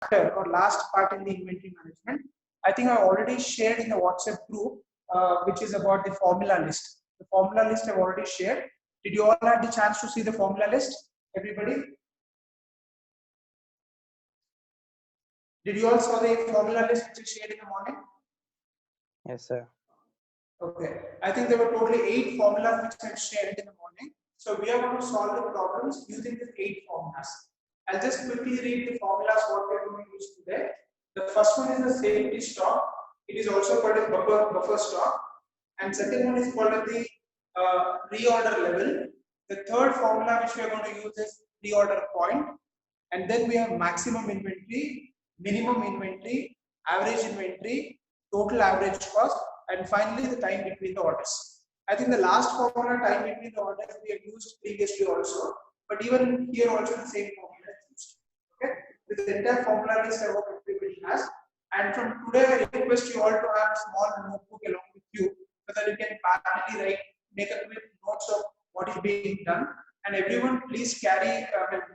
chapter or last part in the inventory management, I think I already shared in the WhatsApp group, which is about the formula list. The formula list I've already shared. Did you all have the chance to see the formula list? Everybody? Did you all saw the formula list which I shared in the morning? Yes, sir. Okay. I think there were totally 8 formulas which I shared in the morning. So we are going to solve the problems using these 8 formulas. I'll just quickly read the formulas what we are going to use today. The first one is the safety stock. It is also called as buffer stock. And second one is called as the reorder level. The third formula which we are going to use is reorder point. And then we have maximum inventory, minimum inventory, average inventory, total average cost, and finally the time between the orders. I think the last formula, time between the orders, we have used previously also, but even here also the same formula is used. Okay, this entire formula list I hope everybody has. And from today, I request you all to have a small notebook along with you so that you can parallelly write, make a quick notes of what is being done. And everyone, please carry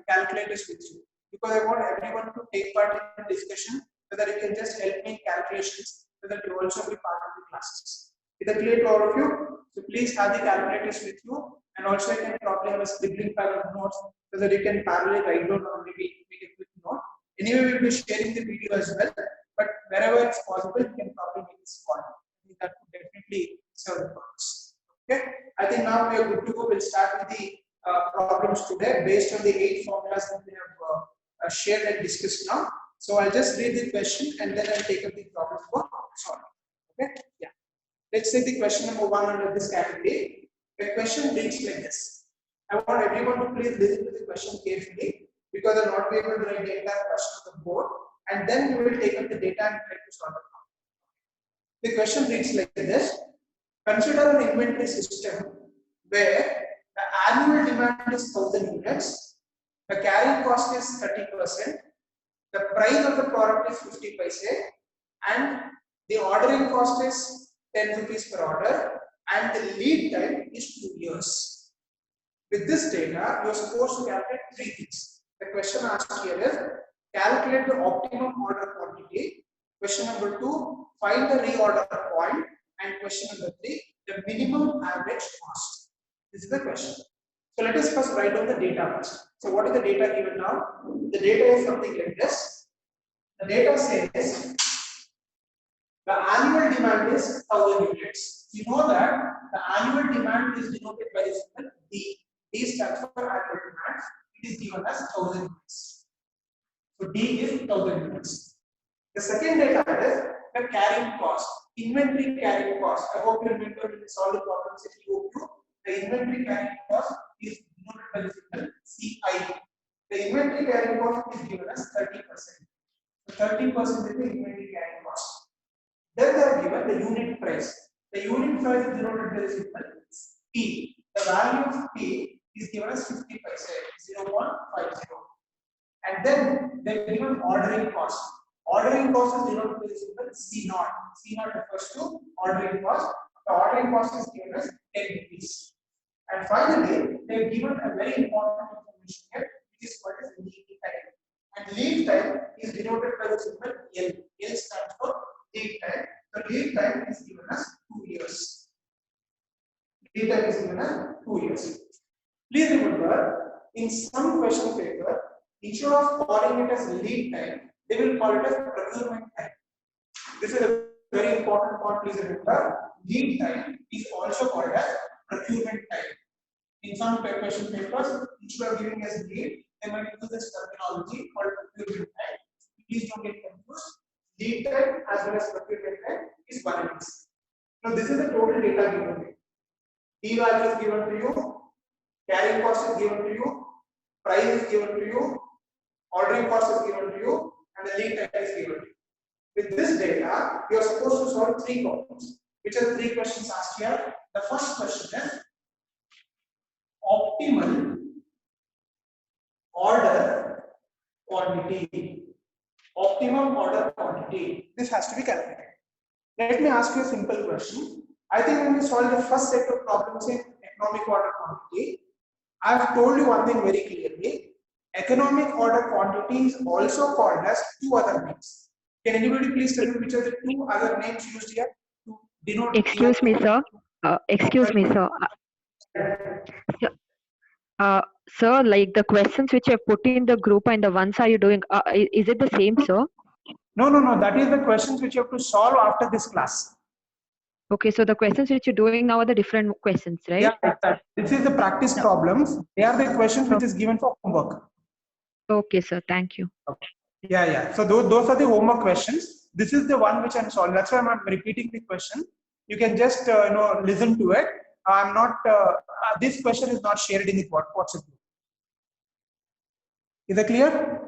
calculators with you because I want everyone to take part in the discussion so that you can just help me in calculations so that you also be part of the classes. Is that clear to all of you? So please have the calculators with you, and also you can probably have a scribbling pad of notes so that you can parallelly write down or maybe make a quick note. Anyway, we'll be sharing the video as well, but wherever it's possible, you can probably make this call. That would definitely serve the purpose. Okay, I think now we are good to go. We'll start with the problems today based on the 8 formulas that we have shared and discussed now. So I'll just read the question and then I'll take up the problem for solving. Okay, yeah. Let's say the question number 1 under this category. The question reads like this. I want everyone to please listen to the question carefully because I'll not be able to write the entire question on the board, and then we will take up the data and try to solve the problem. The question reads like this. Consider an inventory system where the annual demand is 1000 units, the carrying cost is 30%, the price of the product is 50 paise, and the ordering cost is 10 rupees per order, and the lead time is 2 years. With this data, you are supposed to calculate 3 things. The question asked here is calculate the optimum order quantity. Question number 2, find the reorder point, and question number 3, the minimum average cost. This is the question. So let us first write down the data first. So what is the data given now? The data is something like this. The data says the annual demand is 1000 units. You know that the annual demand is denoted by the symbol D. D stands for annual demand. It is given as 1000 units. So D is 1000 units. The second data is the carrying cost, inventory carrying cost. I hope you remember when we solved the problems in EOQ. The inventory carrying cost is denoted by the symbol CI. The inventory carrying cost is given as 30%. So 30% is the inventory carrying cost. Then they are given the unit price. The unit price is denoted by the symbol P. The value of P is given as 50 paise, 0.50. And then they are given ordering cost. Ordering cost is denoted by the symbol C0. C0 refers to ordering cost. The ordering cost is given as 10 rupees. And finally, they have given a very important information here, which is called as lead time. And lead time is denoted by the symbol L. L stands for lead time. The lead time is given as 2 years. Lead time is given as 2 years. Please remember, in some question paper, instead of calling it as lead time, they will call it as procurement time. This is a very important point. Please remember, lead time is also called as procurement time. In some question papers, instead of giving us lead, they might use this terminology called procurement time. Please don't get confused. Lead time as well as procurement time is one and the same. Now, this is the total data given to you. D value is given to you, carrying cost is given to you, price is given to you, ordering cost is given to you, and the lead time is given to you. With this data, you are supposed to solve 3 problems. Which are the 3 questions asked here? The first question is optimal order quantity. Optimum order quantity. This has to be calculated. Let me ask you a simple question. I think when we solve the first set of problems in economic order quantity, I have told you one thing very clearly. Economic order quantity is also called as two other names. Can anybody please tell me which are the two other names used here to denote Excuse me, sir. Excuse me, sir. Sir, like the questions which you have put in the group and the ones are you doing, is it the same, sir? No. That is the questions which you have to solve after this class. Okay, so the questions which you're doing now are the different questions, right? Yeah, exactly. This is the practice problems. They are the questions which is given for homework. Okay, sir. Thank you. Yeah. So those are the homework questions. This is the one which I'm solving. That's why I'm repeating the question. You can just listen to it. I'm not. This question is not shared in the WhatsApp group. Is that clear?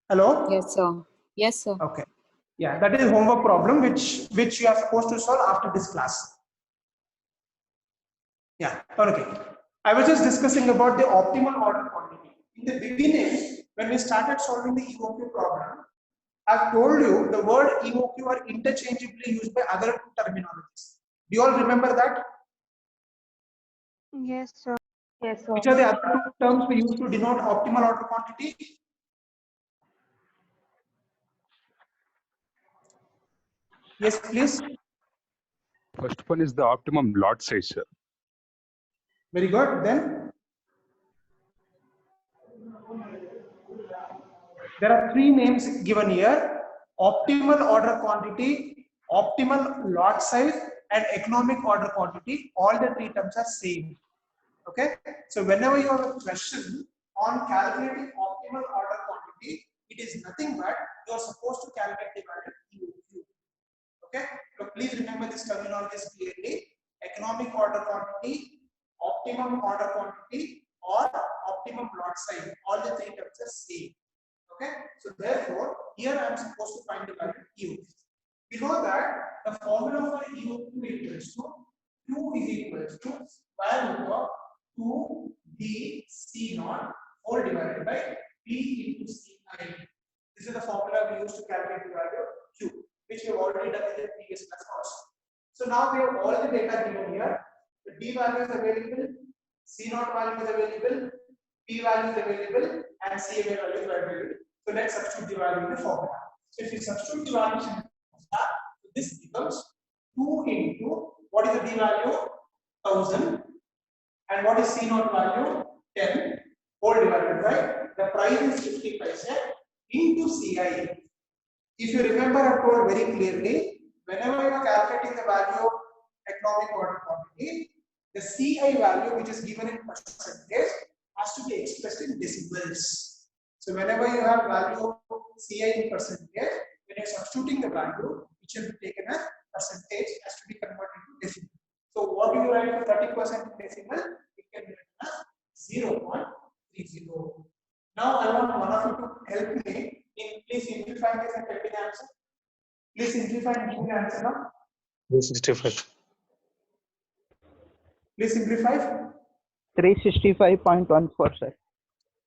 Hello? Yes, sir. Yes, sir. Okay. Yeah, that is homework problem which you are supposed to solve after this class. Yeah, okay. I was just discussing about the optimal order quantity. In the beginning, when we started solving the EOQ problem, I've told you the word EOQ are interchangeably used by other terminologies. Do you all remember that? Yes, sir. Yes, sir. Which are the other two terms we use to denote optimal order quantity? Yes, please. First one is the optimum lot size, sir. Very good. Then there are three names given here: optimal order quantity, optimal lot size, and economic order quantity. All the three terms are same. Okay. So whenever you have a question on calculating optimal order quantity, it is nothing but you are supposed to calculate the value EOQ. Okay. So please remember this terminology clearly: economic order quantity, optimum order quantity, or optimum lot size. All the three terms are same. Okay. So therefore, here I am supposed to find the value EOQ. We know that the formula for EOQ equals to Q is equals to square root of 2D C naught whole divided by P into Ci. This is the formula we use to calculate the value of Q, which we have already done in the previous class also. So now we have all the data given here. The D value is available, C naught value is available, P value is available, and Ca value is available. So let's substitute the value in the formula. So if you substitute the values in the formula, this becomes 2 into what is the D value? 1000. And what is C naught value? 10 whole divided by the price is 50 paise into Ci. If you remember, I told very clearly, whenever you are calculating the value of economic order quantity, the Ci value which is given in percentage has to be expressed in decimals. So whenever you have value of Ci in percentage, when you are substituting the value, it should be taken as percentage, has to be converted to decimal. So what do you write for 30% in decimal? It can be written as 0.30. Now I want one of you to help me in please simplify this and tell me the answer. Please simplify and give me the answer now. 365. Please simplify. 365.14, sir.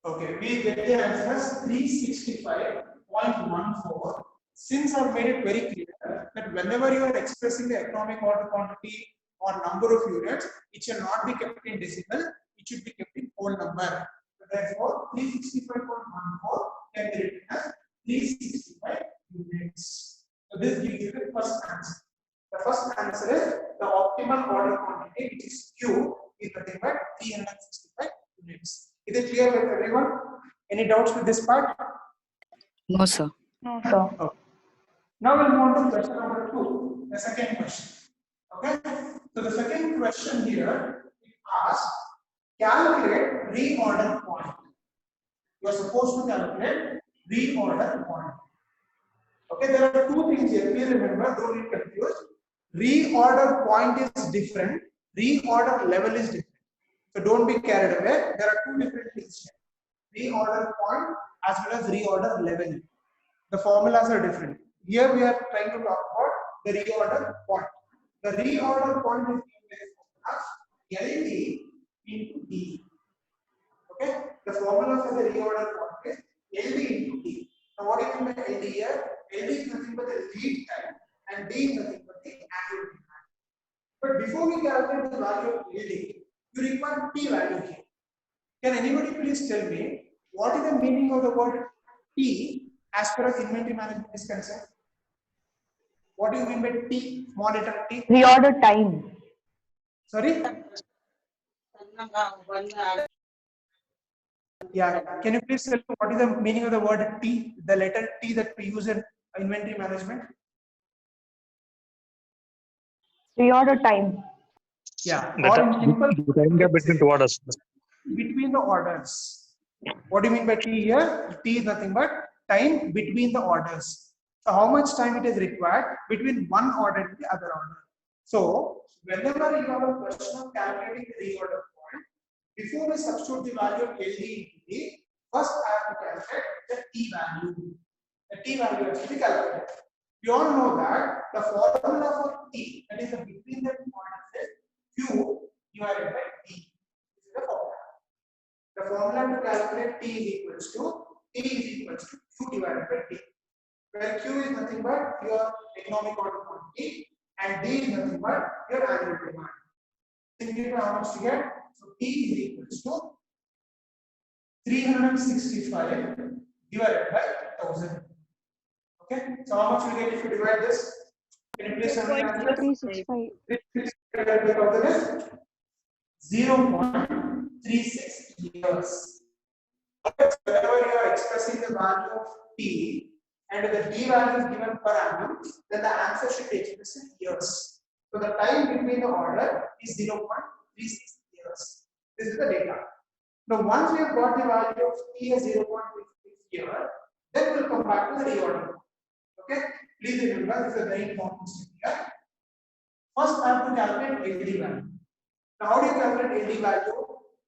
Okay, we get the answer as 365.14. Since I've made it very clear that whenever you are expressing the economic order quantity or number of units, it shall not be kept in decimal, it should be kept in whole number. So therefore, 365.14 can be written as 365 units. So this gives you the first answer. The first answer is the optimal order quantity, which is Q, is nothing but 365 units. Is it clear with everyone? Any doubts with this part? No, sir. No, sir. Okay. Now we'll move on to question number 2, the second question. Okay. So the second question here it asks, calculate reorder point. You are supposed to calculate reorder point. Okay, there are two things here. Please remember, don't get confused. Reorder point is different. Reorder level is different. So don't be carried away. There are two different things here. Reorder point as well as reorder level. The formulas are different. Here we are trying to talk about the reorder point. The reorder point is given as LD into D. Okay? The formula for the reorder point is LD into D. Now what do you mean by LD here? LD is nothing but the lead time and D is nothing but the annual demand. But before we calculate the value of LD, you require P value here. Can anybody please tell me what is the meaning of the word T as far as inventory management is concerned? What do you mean by T, small letter T? Reorder time. Sorry? Yeah, can you please tell me what is the meaning of the word T, the letter T that we use in inventory management? Reorder time. Yeah, The or in simple, the time gap between two orders. between the orders. What do you mean by T here? T is nothing but time between the orders. So how much time it is required between one order and the other order. So whenever you have a question of calculating the reorder point, before we substitute the value of LD into D, first I have to calculate the T value. The T value has to be calculated. You all know that the formula for T, that is the between the orders, is Q divided by D. This is the formula. The formula to calculate T is equals to Q divided by D, where Q is nothing but your economic order quantity and D is nothing but your annual demand. Simplify how much to get? So T is equals to 365 divided by 1000. Okay, so how much we get if you divide this? Can you please tell me the answer? 365. 365 divided by 1000 is 0.36 years. Whenever you are expressing the value of T and the D value is given per annum, then the answer should be expressed in years. So the time between the order is 0.36 years. This is the data. Now once we have got the value of T as 0.36 year, then we'll come back to the reorder. Okay, please remember this is a very important step here. First I have to calculate LD value. Now how do you calculate LD value?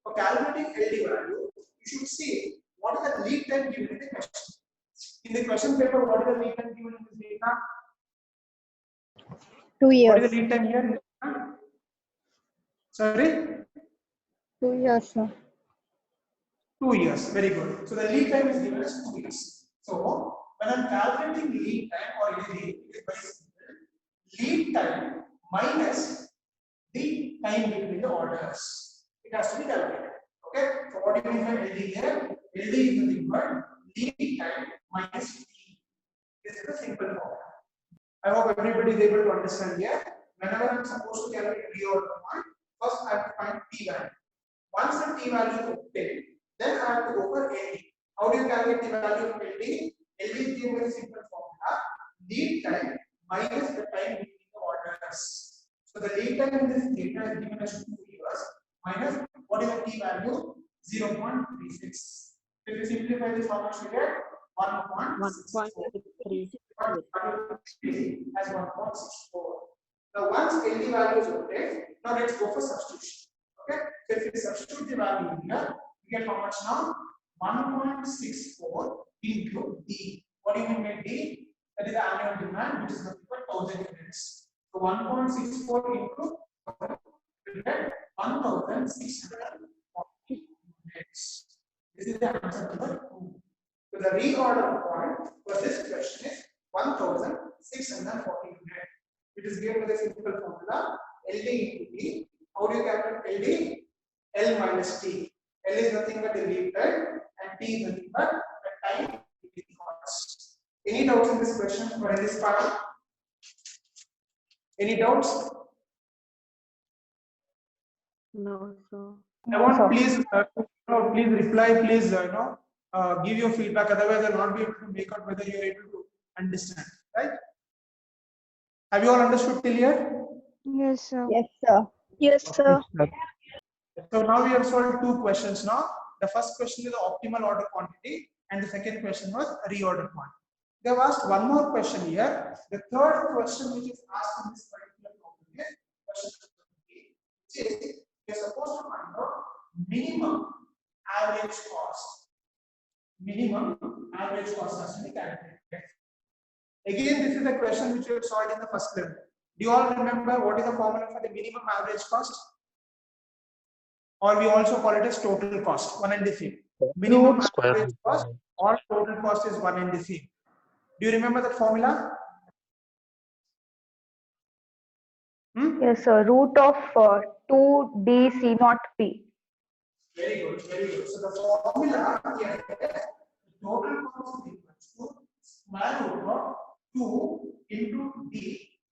For calculating LD value, you should see what is the lead time given in the question. In the question paper, what is the lead time given in this data? 2 What years. is the lead time here? Sorry? 2 years, sir. 2 years. Very good. So the lead time is given as 2 years. So when I'm calculating lead time or LD, it is very simple. Lead time minus the time between the orders. It has to be calculated. Okay. So what do you mean by LD here? LD is nothing but lead time minus T. This is a simple formula. I hope everybody is able to understand here. Whenever I'm supposed to calculate reorder point, first I have to find T value. Once the T value is obtained, then I have to go for LD. How do you calculate the value of LD? LD is given a simple formula: lead time minus the time between the orders. So the lead time in this data is given as 2 years minus what is the T value? 0.36. If you simplify this, how much you get? 1.64. As 1.64. Now once LD value is obtained, now let's go for substitution. Okay, so if you substitute the value here, you get how much now? 1.64 into D. What do you mean by D? That is the annual demand, which is nothing but 1000 units. So 1.64 into 1000 will get 1640 units. This is the answer number 2. So the reorder point for this question is 1640 units. It is given with a simple formula LD into D. How do you calculate LD? L minus T. L is nothing but the lead time and T is nothing but the time between orders. Any doubts in this question or in this part? Any doubts? No, sir. I want please please reply, please give your feedback, otherwise I'll not be able to make out whether you are able to understand, right? Have you all understood till here? Yes, sir. Yes, sir. Yes, sir. So now we have solved 2 questions now. The first question is the optimal order quantity and the second question was reorder quantity. They have asked one more question here. The third question which is asked in this particular problem is question 3, which is we are supposed to find out minimum average cost. Minimum average cost has to be calculated. Again, this is a question which we have solved in the first level. Do you all remember what is the formula for the minimum average cost? Or we also call it as total cost, 1 and the same. Minimum average cost or total cost is 1 and the same. Do you remember that formula? Yes, sir. Root of 2D C naught P. Very good, very good. So the formula here, the total cost is equal to square root of 2 into D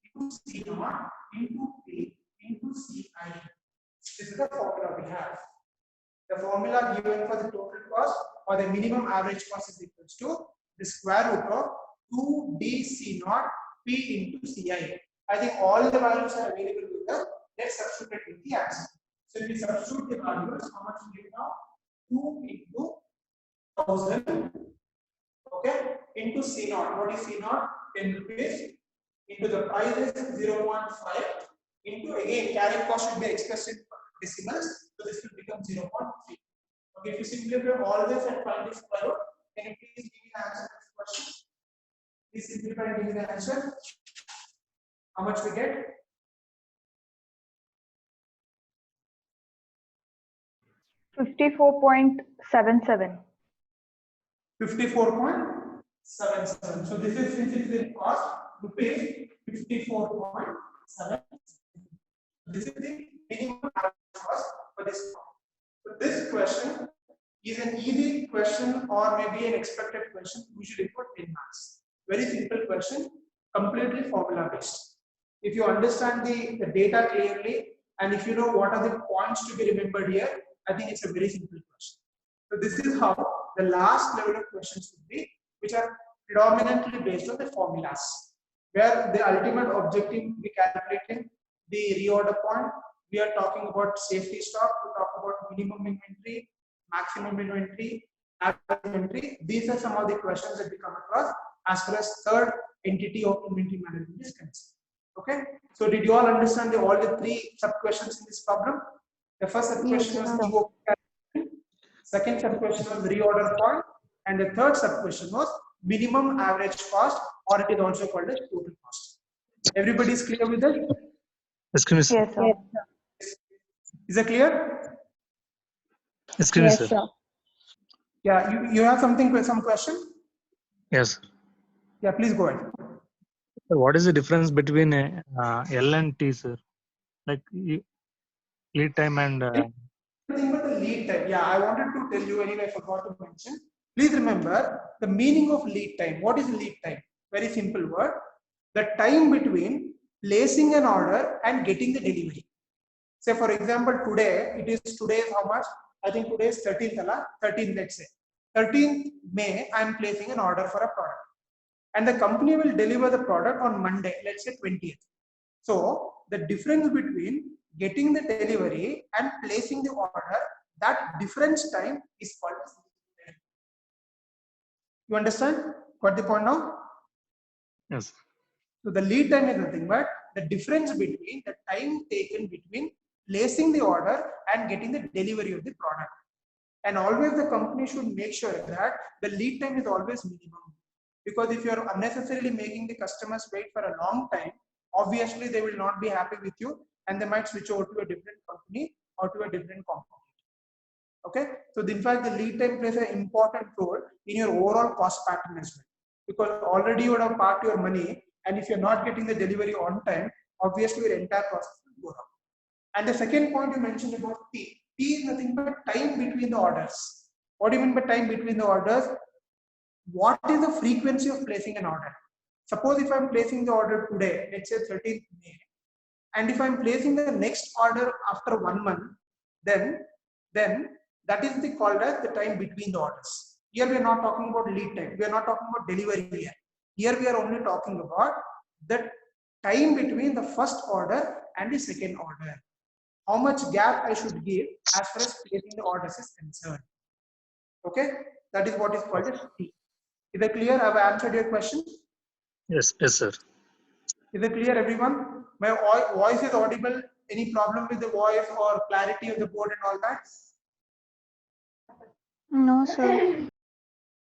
into C naught into P into Ci. This is the formula we have. The formula given for the total cost or the minimum average cost is equals to the square root of 2D C naught P into Ci. I think all the values are available with us. Let's substitute it in the answer. So if we substitute the values, how much we get now? 2 into 1000, okay, into C naught. What is C naught? 10 rupees. Into the price is 0.5 into, again, carrying cost should be expressed in decimals, so this will become 0.3. Okay, if you simplify all this and find the square root, can you please give me the answer to this question? Please simplify and give me the answer. How much we get? 54.77. 54.77. So this is, since it is in cost, rupees 54.7. This is the minimum average cost for this cost. So this question is an easy question or maybe an expected question, usually for 10 marks. Very simple question, completely formula based. If you understand the data clearly and if you know what are the points to be remembered here, I think it's a very simple question. So this is how the last level of questions would be, which are predominantly based on the formulas, where the ultimate objective will be calculating the reorder point. We are talking about safety stock, we talk about minimum inventory, maximum inventory, average inventory. These are some of the questions that we come across as far as third entity of inventory management is concerned. Okay, so did you all understand all the three sub questions in this problem? The first sub question was EOP calculation, second sub question was reorder point, and the third sub question was minimum average cost, or it is also called as total cost. Everybody is clear with that? Excuse me, sir. Yes, sir. Is it clear? Excuse me, sir. Yeah, you have something, some question? Yes. Yeah, please go ahead. Sir, what is the difference between L and T, sir? Like lead time and. Nothing but the lead time. Yeah, I wanted to tell you anyway, I forgot to mention. Please remember the meaning of lead time. What is lead time? Very simple word. The time between placing an order and getting the delivery. Say for example, today is how much? I think today is 13th, 13th, let's say. 13th May, I am placing an order for a product. And the company will deliver the product on Monday, let's say 20th. So the difference between getting the delivery and placing the order, that difference time is called as lead time. You understand? Got the point now? Yes. So the lead time is nothing but the difference between the time taken between placing the order and getting the delivery of the product. And always the company should make sure that the lead time is always minimum. Because if you are unnecessarily making the customers wait for a long time, obviously they will not be happy with you and they might switch over to a different company or to a different company. Okay, so in fact the lead time plays an important role in your overall cost pattern as well, because already you would have parked your money, and if you're not getting the delivery on time, obviously your entire process will go wrong. And the second point you mentioned about T is nothing but time between the orders. What do you mean by time between the orders? What is the frequency of placing an order? Suppose if I'm placing the order today, let's say 13th May, and if I'm placing the next order after 1 month, then that is called as the time between the orders. Here we are not talking about lead time. We are not talking about delivery here. Here we are only talking about the time between the first order and the second order. How much gap I should give as far as placing the orders is concerned. Okay, that is what is called as T. Is it clear? Have I answered your question? Yes, yes, sir. Is it clear, everyone? My voice is audible. Any problem with the voice or clarity of the board and all that? No, sir.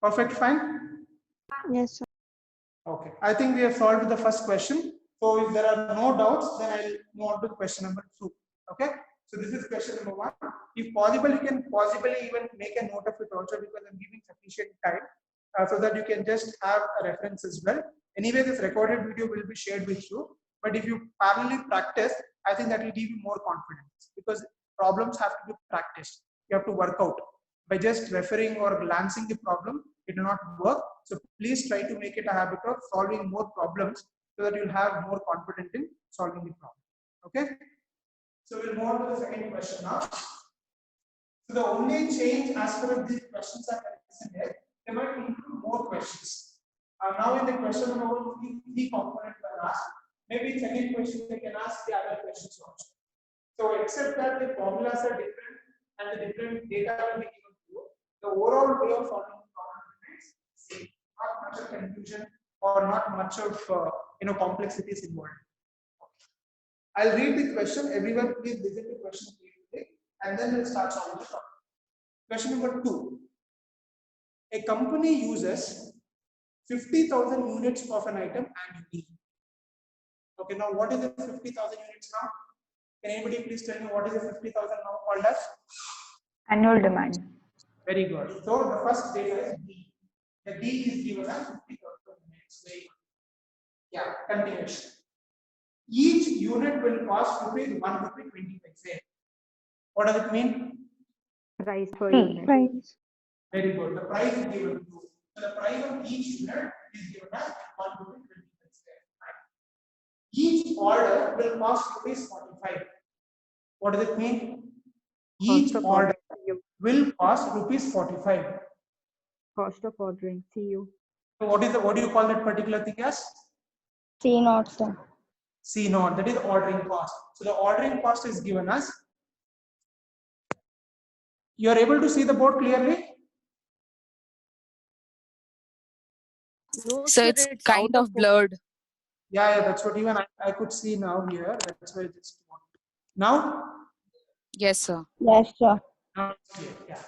Perfect, fine. Yes, sir. Okay, I think we have solved the first question. So if there are no doubts, then I'll move on to question number 2. Okay, so this is question number 1. If possible, you can possibly even make a note of it also, because I'm giving sufficient time so that you can just have a reference as well. Anyway, this recorded video will be shared with you. But if you parallelly practice, I think that will give you more confidence, because problems have to be practiced. you have to work out. By just referring or glancing the problem, it will not work. So please try to make it a habit of solving more problems so that you'll have more confidence in solving the problem. Okay? So we'll move on to the second question now. So the only change as far as these questions are concerned here, they might include more questions. Now in the question number 1, three components were asked. Maybe second question they can ask the other questions also. So except that the formulas are different and the different data will be given to you, the overall way of solving the problem remains same. Not much of confusion or not much of complexities involved. I'll read the question. Everyone please listen to the question carefully and then we'll start solving the problem. Question number 2. A company uses 50,000 units of an item annually. Okay, now what is the 50,000 units now? Can anybody please tell me what is the 50,000 now called as? Annual demand. Very good. So the first data is D. The D is given as 50,000 units. Very good. Yeah, continuation. Each unit will cost rupees 1 rupee 25 cents. What does it mean? Price per unit. Price. Very good. The price is given to. So the price of each unit is given as 1 rupee 25 cents. Each order will cost rupees 45. What does it mean? Each order will cost rupees 45. Cost of ordering. CU. So what do you call that particular thing as? C0, sir. C0. That is ordering cost. So the ordering cost is given as. You are able to see the board clearly? So it's kind of blurred. Yeah, that's what even I could see now here. That's why I just want. Now? Yes, sir. Yes, sir. Now it's clear. Yeah.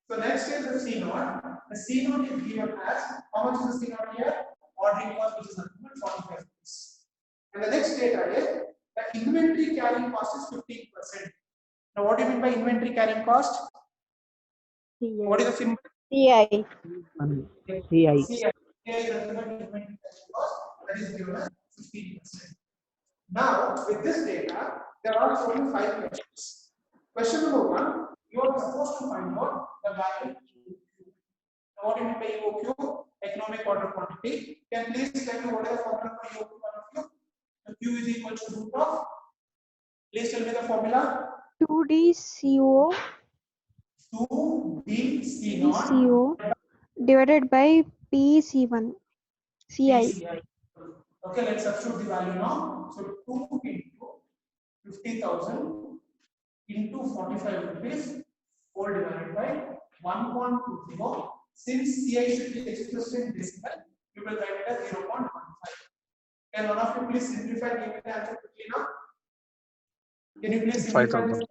So next is the C0. The C0 is given as, how much is the C0 here? Ordering cost, which is 45 rupees. And the next data is the inventory carrying cost is 15%. Now, what do you mean by inventory carrying cost? What is the symbol? CI. CI. CI is the inventory carrying cost, that is given as 15%. Now, with this data, there are only 5 questions. Question number 1, you are supposed to find out the value EOQ. Now, what do you mean by EOQ? Economic order quantity. Can please tell me what is the formula for EOQ, one of you? So Q is equal to root of. Please tell me the formula. 2DCO 2DCO divided by PCI. PCI. Okay, let's substitute the value now. So 2 into 50,000 into 45 rupees, all divided by 1.20. Since CI should be expressed in decimal, you will write it as 0.15. Can one of you please simplify and give me the answer quickly now? Can you please simplify 5,000.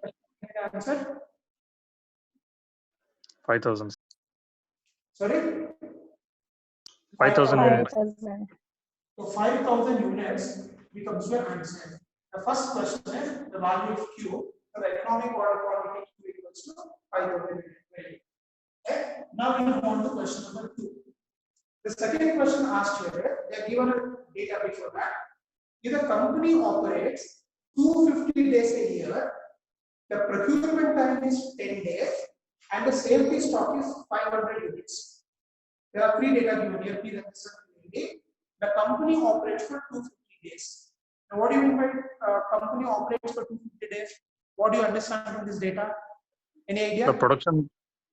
the answer? 5,000. Sorry? 5,000 units. So 5,000 units becomes your answer. The first question is the value of Q. So the economic order quantity Q equals to 5,000 units. Okay? Now we move on to question number 2. The second question asked here, they are given a data before that. If the company operates 250 days a year, the procurement time is 10 days, and the safety stock is 500 units. There are 3 data given here. Please understand clearly. The company operates for 250 days. Now, what do you mean by company operates for 250 days? What do you understand from this data? Any idea? The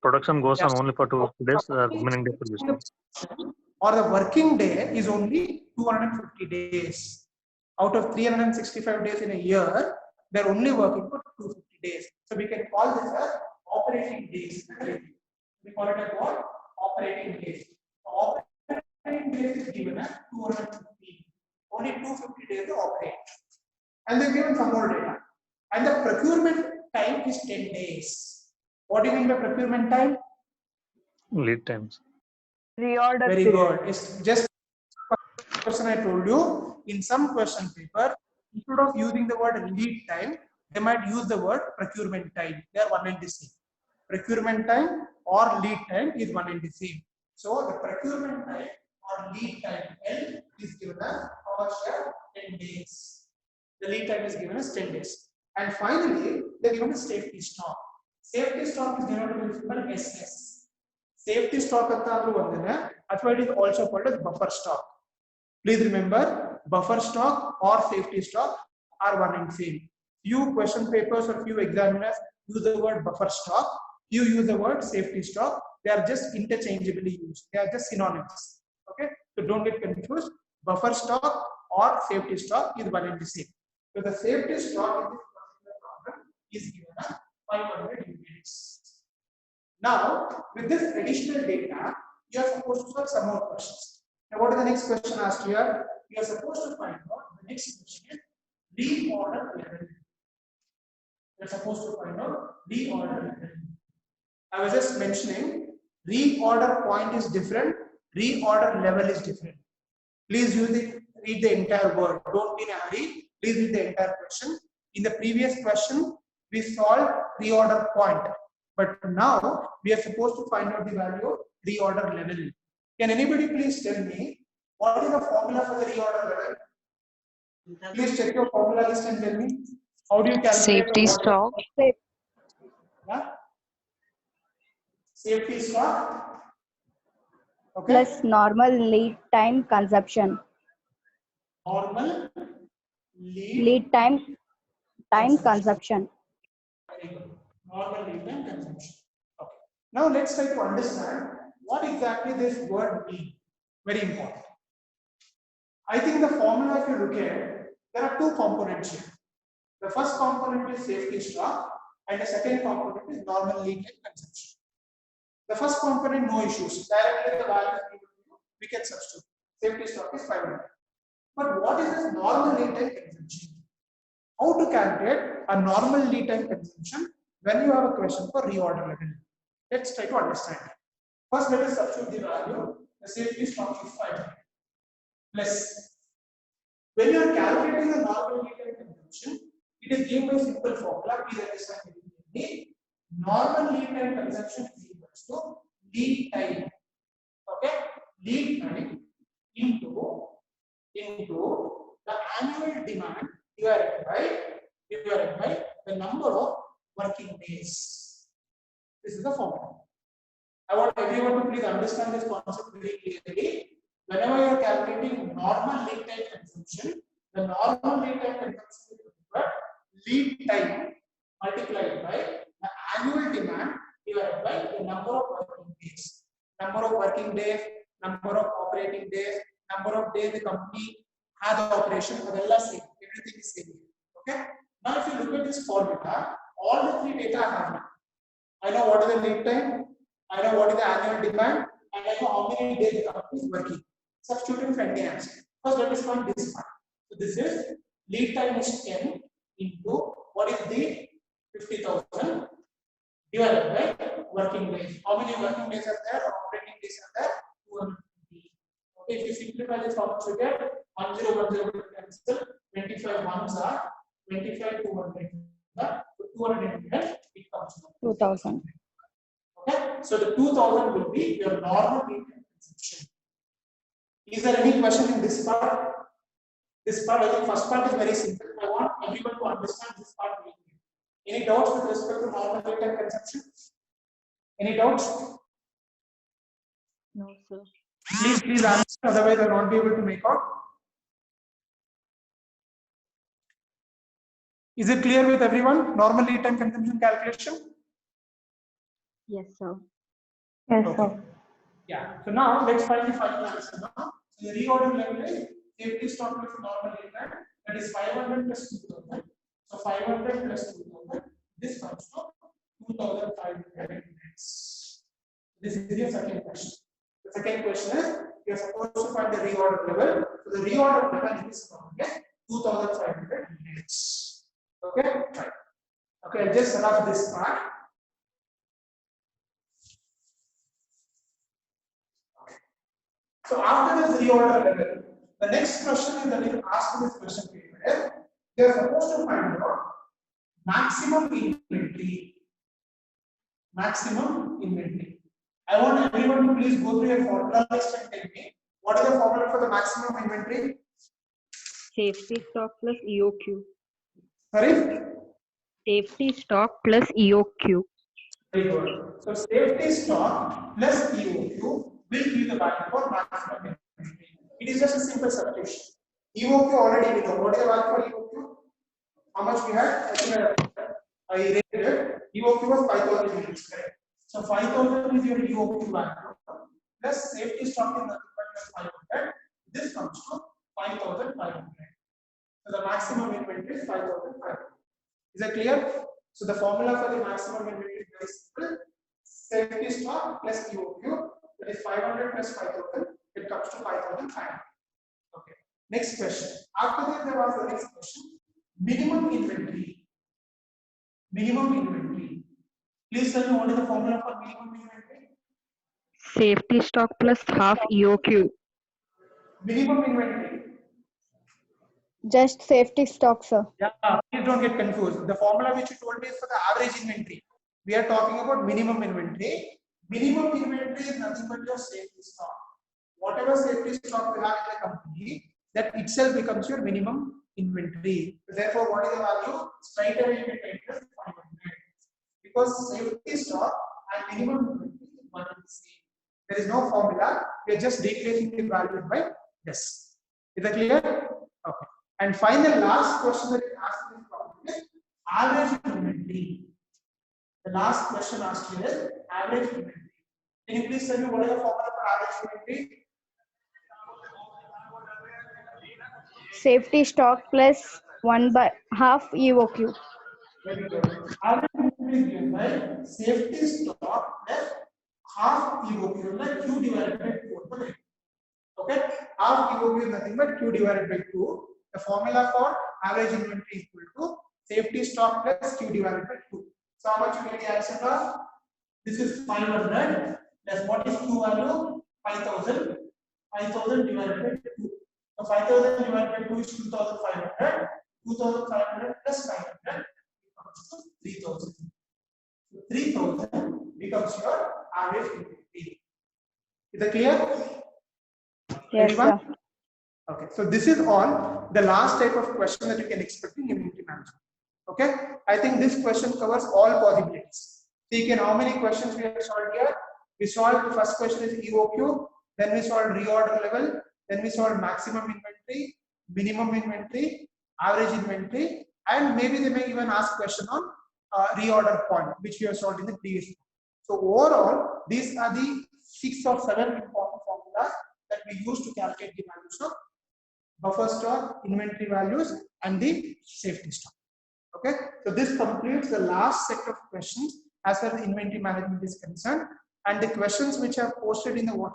production goes on only for 2 days. Remaining days will be stopped. Or the working day is only 250 days. Out of 365 days in a year, they're only working for 250 days. So we can call this as operating days. We call it as what? Operating days. So operating days is given as 250. Only 250 days to operate. And they're given some more data. And the procurement time is 10 days. What do you mean by procurement time? Lead times. Reorder. Very good. It's just question I told you. In some question paper, instead of using the word lead time, they might use the word procurement time. They are one and the same. Procurement time or lead time is one and the same. So the procurement time or lead time L is given as how much? 10 days. The lead time is given as 10 days. And finally, they are given a safety stock. Safety stock is denoted with symbol SS. Safety stock ಅಂತ ಆದ್ರೂ ಒಂದೇನೆ ಅಥವಾ it is also called as buffer stock. Please remember, buffer stock or safety stock are one and same. Few question papers or few examiners use the word buffer stock. You use the word safety stock. They are just interchangeably used. They are just synonyms. Okay, so don't get confused. Buffer stock or safety stock is one and the same. So the safety stock in this particular problem is given as 500 units. Now, with this additional data, you are supposed to solve some more questions. Now, what is the next question asked here? You are supposed to find out the next question is reorder level. You are supposed to find out reorder level. I was just mentioning reorder point is different, reorder level is different. Please read the entire word. Don't be in a hurry. Please read the entire question. In the previous question, we solved reorder point, but now we are supposed to find out the value of reorder level. Can anybody please tell me what is the formula for the reorder level? Please check your formula list and tell me how do you calculate Safety stock. Yeah? Safety stock. Okay. Plus normal lead time consumption. Normal Lead time consumption. Normal lead time consumption. Okay. Now let's try to understand what exactly this word means. Very important. I think the formula, if you look at, there are two components here. The first component is safety stock, and the second component is normal lead time consumption. The first component, no issues. Directly the value is given to you, we can substitute. Safety stock is 500. But what is this normal lead time consumption? How to calculate a normal lead time consumption when you have a question for reorder level? Let's try to understand. First, let us substitute the value. The safety stock is 500 plus. When you are calculating the normal lead time consumption, it is given by simple formula. Please understand it. Normal lead time consumption is equal to lead time. Okay, lead time into the annual demand divided by the number of working days. This is the formula. I want everyone to please understand this concept very clearly. Whenever you are calculating normal lead time consumption, the normal lead time consumption is equal to lead time multiplied by the annual demand divided by the number of working days. Number of working days, number of operating days, number of days the company has operation, same. Everything is same. Okay. Now, if you look at this formula, all the three data I have now. I know what is the lead time, I know what is the annual demand, and I know how many days the company is working. Substituting for any answer. First, let us find this part. So this is lead time is 10 into what is the 50,000 divided by working days. How many working days are there? Operating days are there? 250. Okay, if you simplify this, how much you get? 1010 cancel. 25 ones are 25 200. So 210 it comes to 2000. Okay, so the 2000 will be your normal lead time consumption. Is there any question in this part? This part, I think first part is very simple. I want everyone to understand this part very clearly. Any doubts with respect to normal lead time consumption? Any doubts? No, sir. Please answer, otherwise I will not be able to make out. Is it clear with everyone? Normal lead time consumption calculation? Yes, sir. Yes, Okay. Yeah. So now let's find the final answer now. So the reorder level is safety stock plus normal lead time, that is 500 plus 2000. So 500 plus 2000, this comes to 2500 units. This is your second question. The second question is you are supposed to find the reorder level. So the reorder level is 2500 units. Okay, right. Okay, I'll just run off this part. So after this reorder level, the next question is that is asked in this question paper is they are supposed to find out maximum inventory. Maximum inventory. I want everyone to please go through your formula list and tell me what is the formula for the maximum inventory? Safety stock plus EOQ. Sorry? Safety stock plus EOQ. Very good. So safety stock plus EOQ will give the value for maximum inventory. It is just a simple substitution. EOQ already we know. What is the value for EOQ? How much we had? I think I rated it. EOQ was 5,000 units, correct? So 5,000 is your EOQ value plus safety stock is nothing but 500. This comes to 5,500. So the maximum inventory is 5,500. Is that clear? So the formula for the maximum inventory is very simple. Safety stock plus EOQ, that is 500 plus 5,000, it comes to 5,500. Okay. Next question. After that, there was the next question. Minimum inventory. Minimum inventory. Please tell me what is the formula for minimum inventory? Safety stock plus half EOQ. Minimum inventory. Just safety stock, sir. Yeah, please don't get confused. The formula which you told me is for the average inventory. We are talking about minimum inventory. Minimum inventory is nothing but your safety stock. Whatever safety stock you have in the company, that itself becomes your minimum inventory. Therefore, what is the value? Straight away you can take this 500. Because safety stock and minimum inventory is one and the same. There is no formula. We are just replacing the value by this. Is that clear? Okay. And final last question that you asked in this problem is average inventory. The last question asked here is average inventory. Can you please tell me what is the formula for average inventory? Safety stock plus 1/2 EOQ. Very good. Average inventory is given by safety stock plus half EOQ, like Q divided by 4. Okay, half EOQ is nothing but Q divided by 2. The formula for average inventory is equal to safety stock plus Q divided by 2. So how much you get the answer of? This is 500 plus what is Q value? 5,000. 5,000 divided by 2. So 5,000 divided by 2 is 2,500. 2,500 plus 500 becomes to 3,000. So 3,000 becomes your average inventory. Is that clear? Yes, Everyone? sir. Okay, so this is all the last type of question that you can expect in inventory management. Okay, I think this question covers all possibilities. See, how many questions we have solved here? We solved the first question is EOQ, then we solved reorder level, then we solved maximum inventory, minimum inventory, average inventory, and maybe they may even ask question on reorder point, which we have solved in the previous one. So overall, these are the 6 or 7 important formulas that we use to calculate the values of buffer stock, inventory values, and the safety stock. Okay, so this completes the last set of questions as far as inventory management is concerned, and the questions which are posted in the WhatsApp.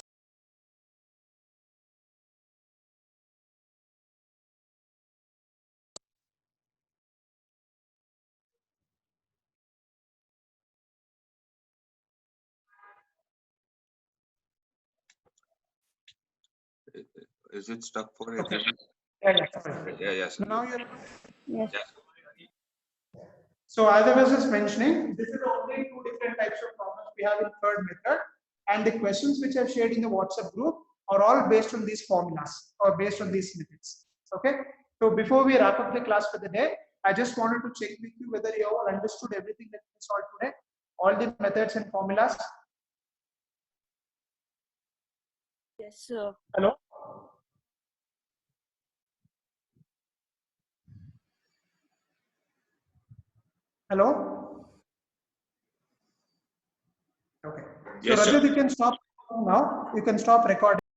Is it stuck for it? Okay. Yeah, yes. Now you're. Yes. So as I was just mentioning, this is only 2 different types of problems we have in third method, and the questions which I've shared in the WhatsApp group are all based on these formulas or based on these methods. Okay. So before we wrap up the class for the day, I just wanted to check with you whether you all understood everything that we solved today, all the methods and formulas. Yes, sir. Hello. Hello. Okay. So Yes, sir. Rajat, you can stop now. You can stop recording.